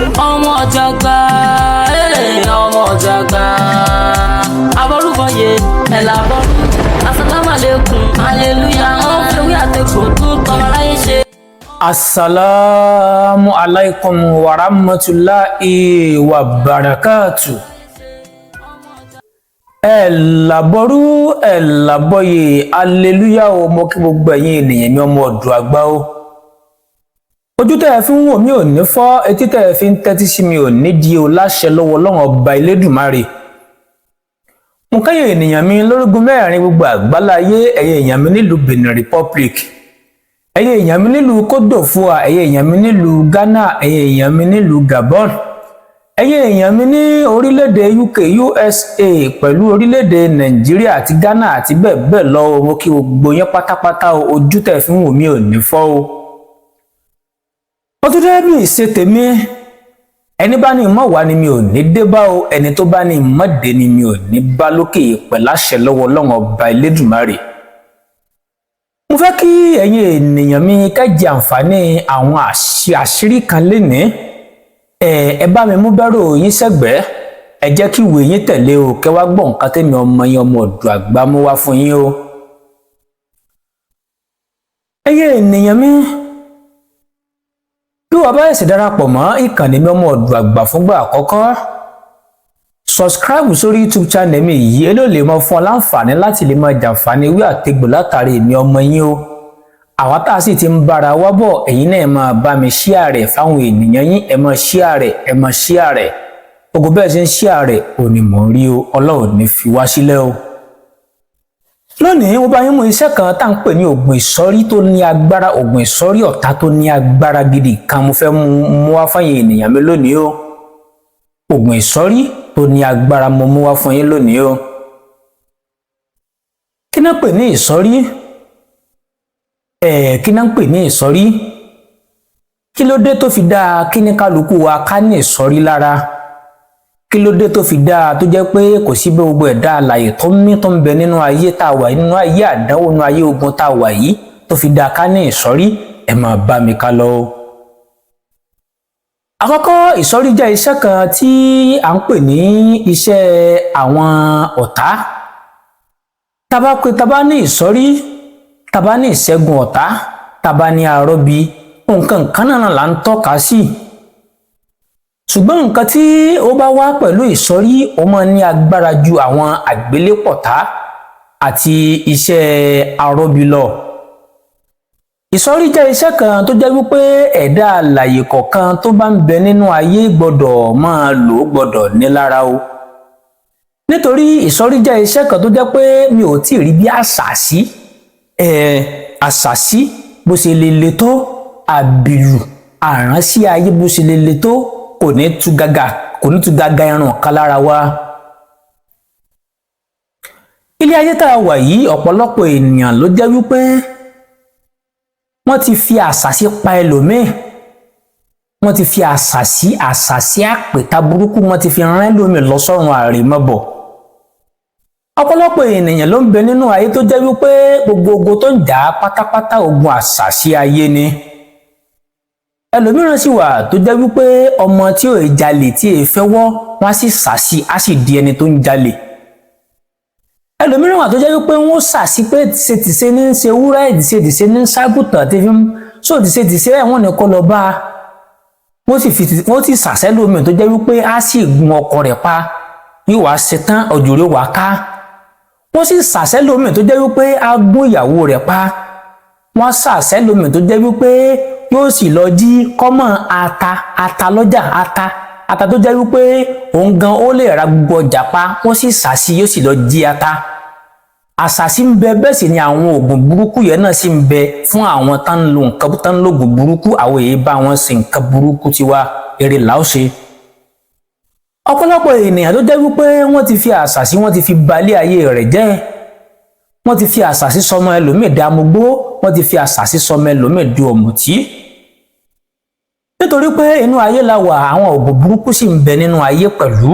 ọmọ Jagba ọmọ Jagba aborúbọyè ẹ̀làbọ̀rú asalamualeykum hallelujah ọ̀fẹ́wé àtẹ̀kọ́ tó tọrọ láyé ṣe. Assalamu alaikum wa rahmatullahi wa barakatuh. Ẹ̀làbọ̀rú ẹ̀làbọ̀yè hallelujah o, mo kí gbogbo ẹ̀yin ènìyàn mi ọmọ ọ̀dọ̀ àgbà o. Ojú tẹ́ ẹ fi ń wò mí ò ní fọ́, etí tẹ́ ẹ fi ń tẹ́tí sí mi ò ní di o, láṣẹ lọ́wọ́ Ọlọ́run ọba Elédùmarè. Mo kẹ́yìn ènìyàn mi lórígun mẹ́rin gbogbo àgbáláyé, ẹ̀yin èèyàn mi nílùú Benin Republic, ẹ̀yin èèyàn mi nílùú Côte d'Ivoire, ẹ̀yin èèyàn mi nílùú Ghana, ẹ̀yin èèyàn mi nílùú Gabon, ẹ̀yin èèyàn mi ní orílẹ̀-èdè UK, USA pẹ̀lú orílẹ̀-èdè Nàìjíríà àti Ghana àti bẹ́ẹ̀ bẹ́ẹ̀ lọ. Mo kí gbogbo yín pátápátá o, ojú tẹ́ ẹ fi ń wò mí ò ní fọ́ o. Ó tún dé bí ìṣe tèmi, ẹni bá ní ìmọ̀ wá ni mi ò ní dé bá o, ẹni tó bá ní ìmọ̀ dé ni mi ò ní bá lókè pẹ̀lú àṣẹ lọ́wọ́ Ọlọ́run ọba Elédùmarè. Mo fẹ́ kí ẹ̀yin ènìyàn mi ká jẹ àǹfààní àwọn àṣírí kan lénìí. Ẹ bá mi mú bẹ́rò yín sẹ́gbẹ̀ẹ́, ẹ jẹ́ kí ìwé yín tẹ̀lé o, kẹ́ wá gbọ́ nǹkan tẹ́mi ọmọ yín ọmọ ọ̀dọ̀ àgbà mú wá fún yín o. Ẹ̀yin ènìyàn mi, bí wàá bá ẹ̀sìn darapọ̀ mọ́ ìkànnì mi ọmọ ọ̀dọ̀ àgbà fúngbà àkọ́kọ́, subscribe sórí YouTube channel mi yìí, èló lè mọ fún ọ láǹfààní láti lè máa jàǹfààní ìwé àtegbò látàrí èmi ọmọ yín o. Àwa tá a sì ti ń bára wá bọ̀, ẹ̀yin náà ẹ máa bá mi share rẹ̀ fáwọn ènìyàn yín, ẹ máa share rẹ̀, ẹ máa share rẹ̀. Gbogbo bẹ́ẹ̀ ṣe ń share rẹ̀ ò ní mọ̀ rí o, Ọlọ́run ní fi wá sílẹ̀ o. Lónìí mo bá yín mú iṣẹ́ kan tá à ń pè ní oògùn ìsọ̀rí tó ní agbára, oògùn ìsọ̀rí ọ̀tá tó ní agbára gidi kan mo fẹ́ mú wá fún ènìyàn mi lónìí o. Oògùn ìsọ̀rí tó ní agbára mo mú wá fún yín lónìí o. Kí náà pè ní ìsọ̀rí? Kí náà pè ní ìsọ̀rí? Kí ló dé tó fi dáa kí ní kálukú wa ká ní ìsọ̀rí lára? Kí ló dé tó fi dáa tó jẹ́ pé kò sí bí gbogbo ẹ̀dá alààyè tó ń mí tó ń bẹ nínú ayé tá a wà yìí, nínú ayé àdánwò, nínú ayé ogun tá a wà yìí, tó fi dáa ká ní ìsọ̀rí? Ẹ máa bá mi ká lọ o. Àkọ́kọ́, ìsọ̀rí jẹ́ iṣẹ́ kan tí à ń pè ní iṣẹ́ àwọn ọ̀tá. Tá bá ní ìsọ̀rí, tá bá ní ìṣẹ́gun ọ̀tá, tá bá ní àrọ́bí, nǹkan kan náà là ń tọ́ka sí. Ṣùgbọ́n nǹkan tí ó bá wá pẹ̀lú ìsọ̀rí, ó máa ní agbára ju àwọn àgbélépọ̀tá àti iṣẹ́ àrọ́bí lọ. Ìsọ̀rí jẹ́ iṣẹ́ kan tó jẹ́ wípé ẹ̀dá alààyè kọ̀ọ̀kan tó bá ń bẹ nínú ayé gbọ́dọ̀ máa lò ó, gbọ́dọ̀ ní lára o. Nítorí ìsọ̀rí jẹ́ iṣẹ́ kan tó jẹ́ pé mi ò tí ì rí bí àṣàsí bó ṣe lè le tó, àbìlù àránsí ayé bó ṣe lè le tó, kò ní tú gàgà ẹran kan lára wa. Ilé ayé tá a wà yìí, ọ̀pọ̀lọpọ̀ ènìyàn ló jẹ́ wípé wọ́n ti fi àṣàsí pa ẹlòmíì, wọ́n ti fi àṣàsí àpèta burúkú, wọ́n ti fi rán ẹlòmíì lọ sọ́run àrèmabọ̀. Ọ̀pọ̀lọpọ̀ ènìyàn ló ń bẹ nínú ayé tó jẹ́ wípé gbogbo ogun tó ń jà pátápátá ogun àṣàsí ayé ni. Ẹlòmíràn sì wà tó jẹ́ wípé ọmọ tí ò jalè tí è fẹ́ wọ́, wọ́n á sì ṣàṣì á sì di ẹni tó ń jalè. Ẹlòmíràn wà tó jẹ́ wípé wọ́n ṣàṣì pé tìṣe ní ṣe wúrẹ́, tìṣe ní ságùtàn tí fi ń sọ tìṣe ẹ̀wọ̀n ní kọ́ lọ bá. Wọ́n sì ṣàṣẹ́ lómi tó jẹ́ wípé á sì gun ọkọ rẹ̀ pa, yóò wá ṣetán ọjọ́ rẹ̀ wá ká. Wọ́n sì ṣàṣẹ́ lómi tó jẹ́ wípé á gún ìyàwó rẹ̀ pa. Wọ́n ṣàṣẹ́ lómi tó jẹ́ wípé yóò sì lọ jí kọ́mọ̀ ata lọ́jà, ata tó jẹ́ wípé òun gan ó lè ra gbogbo ọjà pa. Wọ́n sì ṣàṣì yóò sì lọ jí ata. Àṣàsí ń bẹ, bẹ́ẹ̀ sì ni àwọn oògùn burúkú yẹn náà sì ń bẹ fún àwọn tán ń lo nǹkan tán ń lo oògùn burúkú. Àwọn èyí bá wọn ṣe nǹkan burúkú tiwa, èrè làó ṣe. Ọ̀pọ̀lọpọ̀ ènìyàn tó jẹ́ wípé wọ́n ti fi àṣàsí, wọ́n ti fi balẹ̀ ayé rẹ̀ jẹ́. Wọ́n ti fi àṣàsí sọmọ ẹlòmíì di amugbó, wọ́n ti fi àṣàsí sọmọ ẹlòmíì di ọ̀mùtí. Nítorí pé inú ayé la wà, àwọn oògùn burúkú sì ń bẹ nínú ayé pẹ̀lú.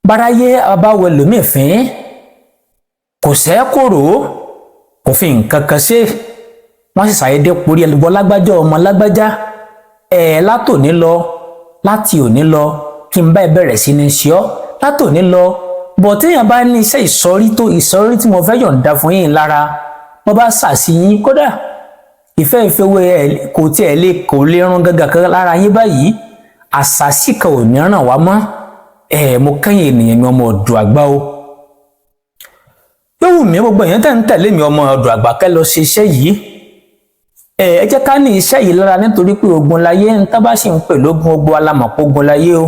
Báráyé abáwọ ẹlòmíì fín, kò sẹ́kòrò, kò fi nǹkan kan ṣe. Wọ́n sì ṣàyédé porí ẹlùbọ́ lágbájá ọmọ lágbájá. Látòní lọ láti òní lọ kí n bá ẹ bẹ̀rẹ̀ sí ní ṣe ọ́ láti òní lọ bọ̀ téèyàn bá ní iṣẹ́ ìsọ̀rí tí mo fẹ́ yọ̀ǹda fún yín lára mo bá ṣàṣì yín kódà ìfẹ́ ìfẹ́wé ẹ̀ kò lè rún gàgà kan lára yín báyìí àṣàṣì kan ò ní ràn wá mọ́ mo kẹ́yìn ènìyàn mi ọmọ ọ̀dọ̀ àgbà o yóò wù mí gbogbo èèyàn tẹ̀ ń tẹ̀lé mi ọmọ ọ̀dọ̀ àgbà kẹ́ lọ ṣe iṣẹ́ yìí ẹ jẹ́ ká ní iṣẹ́ yìí lára nítorí pé ogun láyé ń tá bá sì ń pè lógun ogun alámọ̀pọ̀ ogun láyé o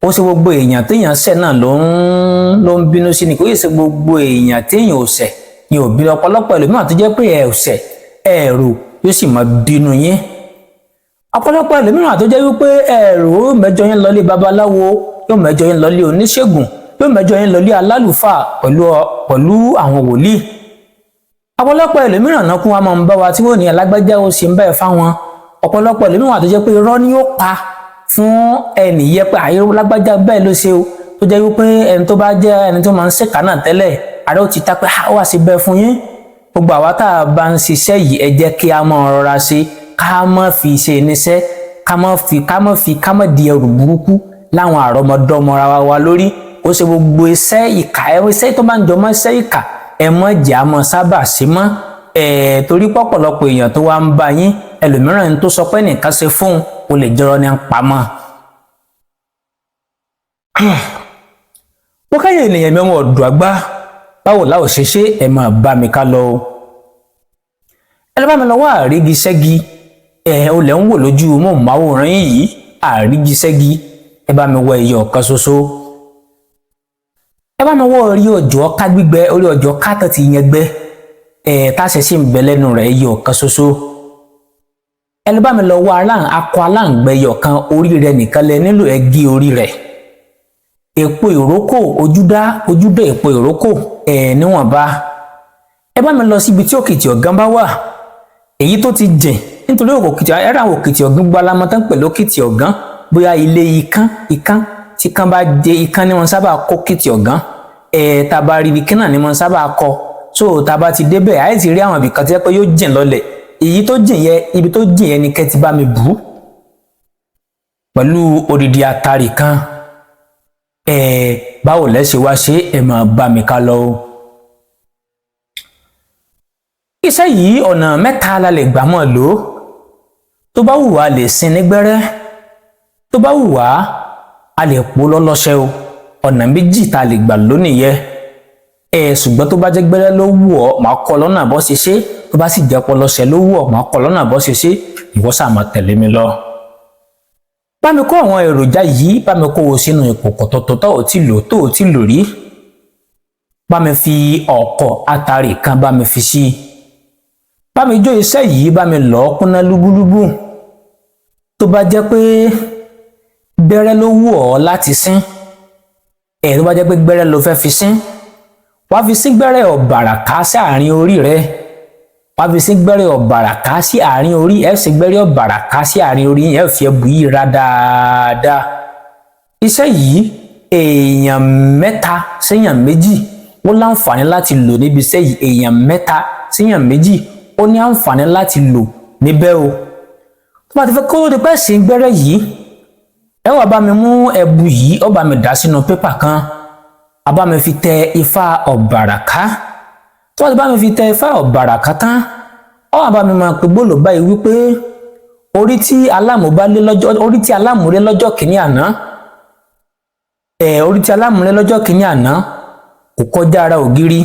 ó ṣe gbogbo èèyàn téèyàn ṣẹ̀ náà ló ń bínú sí ni kò yẹ ṣe gbogbo èèyàn téèyàn ò ṣẹ̀ ni ò bínú ọ̀pọ̀lọpọ̀ ẹlòmíràn tó jẹ́ pé ẹ ò ṣẹ̀ ẹ rò yóò sì máa bínú yín ọ̀pọ̀lọpọ̀ ẹlòmíràn tó jẹ́ wípé ẹ rò ó mẹ́jọ yín lọlé babaláwo yóò mẹ́jọ yín lọlé oníṣègùn yóò mẹ́jọ yín lọlé alálùfáà pẹ̀lú àwọn wòlíì ọ̀pọ̀lọpọ̀ ẹlòmíràn náà kún wa máa ń bá wa tí wọ́n ní alágbájá ó sì ń bẹ́ẹ̀ fáwọn ọ̀pọ̀lọpọ̀ ẹlòmíràn tó jẹ́ pé irọ́ ni yóò pa fún ẹnì yẹ pé àyè lágbájá bẹ́ẹ̀ ló ṣe o tó jẹ́ wípé ẹni tó bá jẹ́ ẹni tó máa ń ṣèkà náà tẹ́lẹ̀ ààrẹ ó ti ta pé ó wà sí bẹ́ẹ̀ fún yín gbogbo àwa tá a bá ń ṣiṣẹ́ yìí ẹ jẹ́ kí a máa rọra ṣe ká má fi ṣe níṣẹ́ ká má di ẹrù burúkú láwọn àrọmọdọ́mọ ara wa lórí ó ṣe gbogbo iṣẹ́ ìkà iṣẹ́ tó bá ń jọmọ́ iṣẹ́ ìkà ẹ mọ jẹ́ àmọ́ sábà sí mọ́ torí pọ̀pọ̀lọpọ̀ èèyàn tó wá ń bá yín ẹlòmíràn tó sọ pé nìkan ṣe fóun ó lè jọrọ ní pamọ́. mo káyọ̀ ènìyàn mi ọmọ ọ̀dọ̀ àgbà báwo láò ṣe ṣe ẹ máa bá mi ká lọ o. ẹ lọ bá mi lọ wá àrígi ṣẹ́gi olè ń wò lójú móhùnmáwòrán yìí àrígi ṣẹ́gi ẹ bá mi wọ ẹyọ ọ̀kan ṣoṣo ẹ bá mi wọ orí ọjọ́ ká gbígbẹ orí ọjọ́ ká tó ti yẹn gbẹ táṣẹ sì ń bẹ lẹ́nu rẹ̀ ẹyọ ọ̀kan ṣoṣo ẹ lọ bá mi lọ wọ akọ aláǹgbẹ ẹyọ kan orí rẹ̀ nìkan lẹ nílò ẹ gé orí rẹ̀ èpo ìrókò ojúdá èpo ìrókò níwọ̀nba ẹ bá mi lọ síbi tí òkìtì ọ̀gán bá wà èyí tó ti jìn nítorí ẹ̀rọ àwọn òkìtì ọ̀gán gbọ́ alámọ́tán pẹ̀lú òkìtì ọ̀gán bóyá ilé ikán tí kan bá jẹ ikán ni wọ́n sábà kó kìtì ọ̀gán tá a bá rí ikán náà ni wọ́n sábà kọ so tá a bá ti débẹ̀ àyè ti rí àwọn ibìkan tí wọ́n pẹ́ yóò jìn lọlẹ̀ èyí tó jìn yẹn ibi tó jìn yẹn ni kẹ́ ti bá mi bù ú pẹ̀lú odidi atari kan báwo lẹ́sẹ̀ wá ṣe ẹ máa bá mi ká lọ o. iṣẹ́ yìí ọ̀nà mẹ́ta la lè gbà mọ́ lò ó tó bá wù wá lè sin nígbẹ́rẹ́ tó bá wù wá a lè pò lọ́lọ́ṣẹ́ o ọ̀nà méjì tá a lè gbà lónìí yẹ ṣùgbọ́n tó bá jẹ́ gbẹ́rẹ́ ló wù ọ́ màá kọ́ lọ́nà bó ṣe ṣe tó bá sì jẹ́ pọlọṣẹ́ ló wù ọ́ màá kọ́ lọ́nà bó ṣe ṣe ìwọ ṣáà máa tẹ̀lé mi lọ. bá mi kó àwọn èròjà yìí bá mi kó o sínú ìkòkò tó ò tí lò rí bá mi fi ọ̀kọ̀ àtàrí kan bá mi fi sí i bá mi jó iṣẹ́ yìí bá mi lọ́ọ́ kúnná lúbúlúbú tó bá jẹ́ pé gbẹ́rẹ́ ló wù ọ́ láti sín tó bá jẹ́ pé gbẹ́rẹ́ ló fẹ́ fi sín wá fi sín gbẹ́rẹ́ ọ̀bàràká sí àárín orí rẹ wá fi sín gbẹ́rẹ́ ọ̀bàràká sí àárín orí ẹ sì gbẹ́rẹ́ ọ̀bàràká sí àárín orí yẹn fi ẹbù yìí ra dáadáa iṣẹ́ yìí èèyàn mẹ́ta séèyàn méjì ó láǹfààní láti lò níbi iṣẹ́ yìí èèyàn mẹ́ta séèyàn méjì ó ní àǹfààní láti lò níbẹ̀ o tó bá ti fẹ́ kó o ti pẹ́ sí gbẹ́rẹ́ yìí ẹ wá bá mi mú ẹbu yìí ó bá mi dà sínú pépà kan a bá mi fi tẹ ifá ọ̀bàràká tó bá ti bá mi fi tẹ ifá ọ̀bàràká tán ó wá bá mi máa pe gbólò báyìí wípé orí tí aláàmú lé lọ́jọ́ kìíní àná orí tí aláàmú lé lọ́jọ́ kìíní àná kò kọjá ara ògiri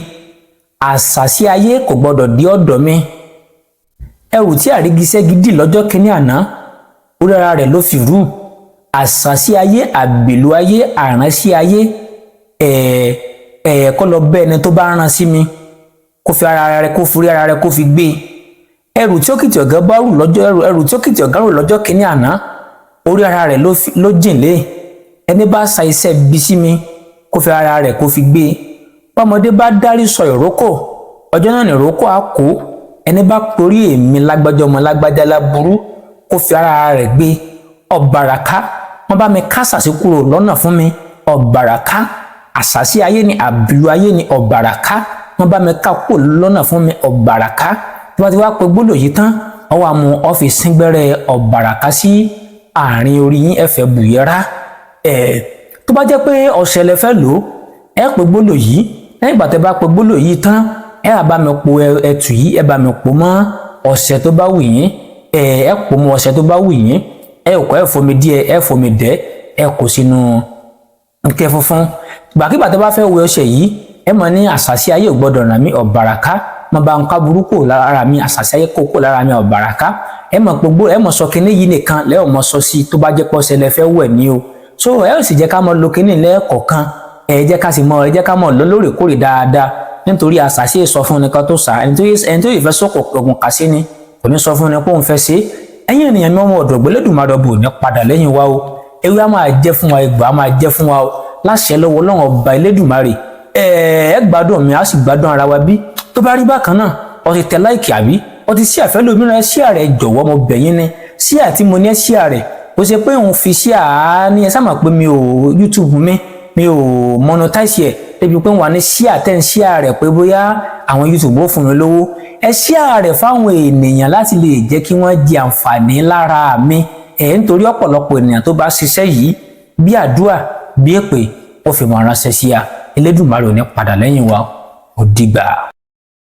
àṣàsí ayé kò gbọdọ̀ dé ọ̀dọ̀ mi ẹrù tí àrígiṣẹ́ gidi lọ́jọ́ kìíní àná orí ara rẹ̀ ló fi rú àṣàsí ayé àgbèlú ayé àránṣí ayé kó lọ bẹ ẹni tó bá rán sí mi kó fi ara rẹ̀ kó forí ara rẹ̀ kó fi gbé ẹrù tí òkìtì ọ̀gá bá rù lọ́jọ́ ẹrù tí òkìtì ọ̀gá rù lọ́jọ́ kìíní àná orí ara rẹ̀ ló jìn lé ẹni bá sa iṣẹ́ bí sí mi kó fi ara rẹ̀ kó fi gbé bọ́mọdé bá dárí sọ ìrókò ọjọ́ náà ní ìrókò á kó ẹni bá porí èmi lágbájá ọmọ lágbájá láburú kó fi ara rẹ̀ gbé ọ̀bàràká wọ́n bá mi ká àṣàsí kúrò lọ́nà fún mi ọ̀bàràká àṣàsí ayé ni àbìlú ayé ni ọ̀bàràká wọ́n bá mi ká kúrò lọ́nà fún mi ọ̀bàràká tí wọ́n ti wá pe gbólò yìí tán ọwọ́ àmú ọ́fíìsì gbẹ́rẹ́ ọ̀bàràká sí àárín orí yín ẹ fẹ́ bùyẹ́rá tó bá jẹ́ pé ọṣẹ lẹ fẹ́ lò ẹ pè gbólò yìí lẹ́yìn ìgbà tẹ́ bá pè gbólò yìí tán ẹ bá mi po ẹtù yìí ẹ bá mi po mọ́ ọṣẹ tó bá wù yín ẹ po mọ́ ọṣẹ tó bá wù yín ẹ kọ ẹ fomi díẹ̀ ẹ fomi dẹ ẹ kó sínú nke funfun gbàkígbà tẹ́ bá fẹ́ wẹ̀ ọṣẹ yìí ẹ mọ̀ ní àṣàṣì ayé ò gbọ́dọ̀ ràn mí ọ̀bàràká mo bá ń ká burúkú lára mi àṣàṣì ayé kókó lára mi ọ̀bàràká ẹ mọ̀ gbogbo ẹ mọ̀ sọ kinní yìí nìkan lẹ́ ò mọ̀ sọ sí tó bá jẹ́ pọ́ ṣẹlẹ̀ fẹ́ wẹ̀ ní o so ẹ ò sì jẹ́ ká mọ̀ lo kinní lẹ́ẹ̀kọ̀ọ̀kan ẹ jẹ́ ká sì mọ̀ ẹ jẹ́ ká mọ̀ lọ lóòrèkóòrè dáadáa nítorí àṣàṣì sọ fún nìkan tó sà ẹni tó yìí fẹ́ sọ̀kò ògùn kà sí ni kò ní sọ fún ni pé òun fẹ́ ṣe ẹ̀yin ènìyàn mi ọmọ ọ̀dọ̀ gbẹlẹ́dùmarè bò ní padà lẹ́yìn wa o ewé á máa jẹ́ fún wa egbò á máa jẹ́ fún wa o láṣẹ lọ́wọ́ Ọlọ́run ọba Elédùmarè ẹ gbádùn mi á sì gbádùn ara wa bí tó bá rí bákan náà ó ti tẹ láìkì àbí ó ti ṣí àfẹ́ lómìnira ẹ ṣí àrẹ jọ̀wọ́ mo bẹ̀ yín ni ṣí àti mo ní ẹ ṣí àrẹ ó ṣe pé òun fi ṣí àá ní ẹ sáà mọ̀ pé mi ò YouTube mi ò monetize ẹ̀ débi pé wà ní ṣí àtẹ̀ ṣí àrẹ pé bóyá àwọn YouTube ó fún mi lówó ẹ ṣí àrẹ fáwọn ènìyàn láti lè jẹ́ kí wọ́n jẹ àǹfààní lára mi nítorí ọ̀pọ̀lọpọ̀ ènìyàn tó bá ṣiṣẹ́ yìí bí àdúrà bí èpè ó fi mọ̀ ránṣẹ́ sí a Elédùmarè ò ní padà lẹ́yìn wa ó dìgbà.